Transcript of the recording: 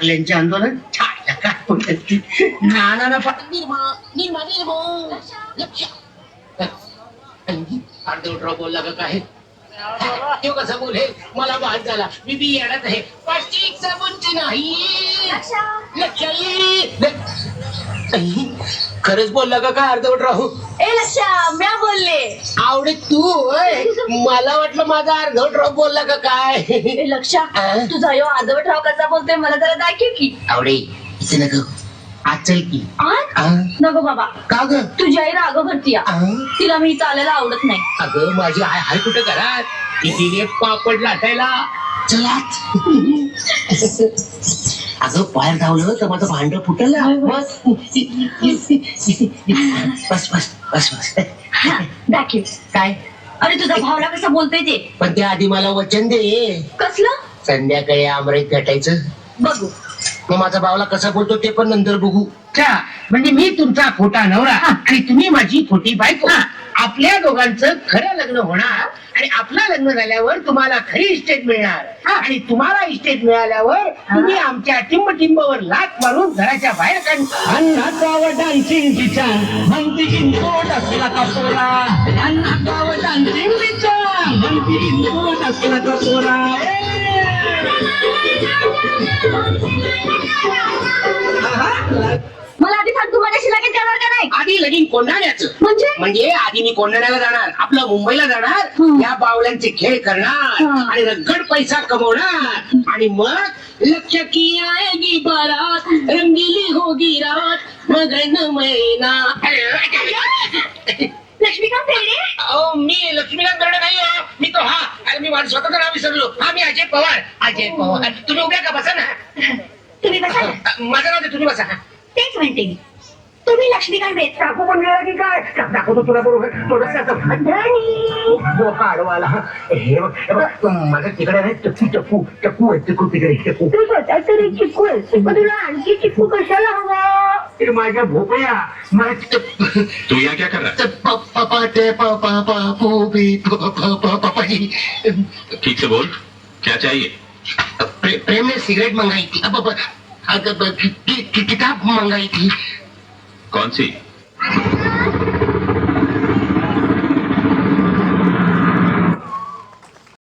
टाकल्यांचे आंदोलन छाया काय बोलतात नाना अर्धवट बोलला का काय तो कसा बोलेल मला वाद झाला मी बी येणार आहे प्लास्टिक साबणची नाही खरंच बोलला का काय अर्धवट राहू ए लक्षा म्या बोलले आवडे तू होय मला वाटलं माझा अर्धवट राहू बोलला का काय ए लक्षा तुझा यो अर्धवटराव कसा बोलतोय मला जरा दाखव की आवडे इथे नको आज चल की नको बाबा का ग तुझी आई राग भरती तिला मी चालायला आवडत नाही अगं माझी आय हाय कुठं घरात तिने पापड लाटायला चलाच अगं बाहेर धावलं तर माझं भांड फुटल बस बस बस बस बस दाखव काय अरे तुझा भावला कसा बोलतोय ते पण त्या आधी मला वचन दे कसलं संध्याकाळी आमरईत भेटायचं बघू मग माझा भावला कसा बोलतो ते पण नंतर बघू म्हणजे मी तुमचा खोटा नवरा आणि तुम्ही माझी खोटी बायको आपल्या दोघांचं खरं लग्न होणार आणि आपलं लग्न झाल्यावर तुम्हाला खरी इस्टेट मिळणार आणि तुम्हाला इस्टेट मिळाल्यावर तुम्ही आमच्या टिंबवर लाथ मारून घराच्या बाहेर काढणार डान्सिंगचा म्हणती इंपोर्ट असला का पोरा अन्नागाव डान्सिंगचा म्हणती इंपोर्ट असला का पोरा मला आधी सांग तू माझ्याशी लगेच जाणार का नाही आधी लगीन कोंढाण्याचं म्हणजे आधी मी कोंढाण्याला जाणार आपलं मुंबईला जाणार या बावल्यांचे खेळ करणार आणि रगड पैसा कमवणार आणि मग लक्ष की आएगी बारात रंगीली होगी रात मगन मैना लक्ष्मीकांत बेर्डे मी लक्ष्मीकांत बेर्डे नाही मी तो अरे मी माझं स्वतःचं नाव विसरलो मी अजय पवार तुम्ही उभ्या का बसा ना तुम्ही बसा माझं नाव दे तुम्ही बसा तेच म्हणते मी तुम्ही लक्ष्मीकांत बेर्डे टाकू पण गेला की काय दाखवतो तुला बरोबर डोका आडवाला हे बघ माझं तिकडे नाही चक्कू आहे चिकू तिकडे चिकू तू स्वतः तरी चिकू आहे पण तुला आणखी चिकू कशाला हवा माझ्या भोपया मला तू यहाँ क्या कर रहा है ठीक से बोल क्या चाहिए प्रेम ने सिगरेट मंगाई थी किताब मंगाई थी कौन सी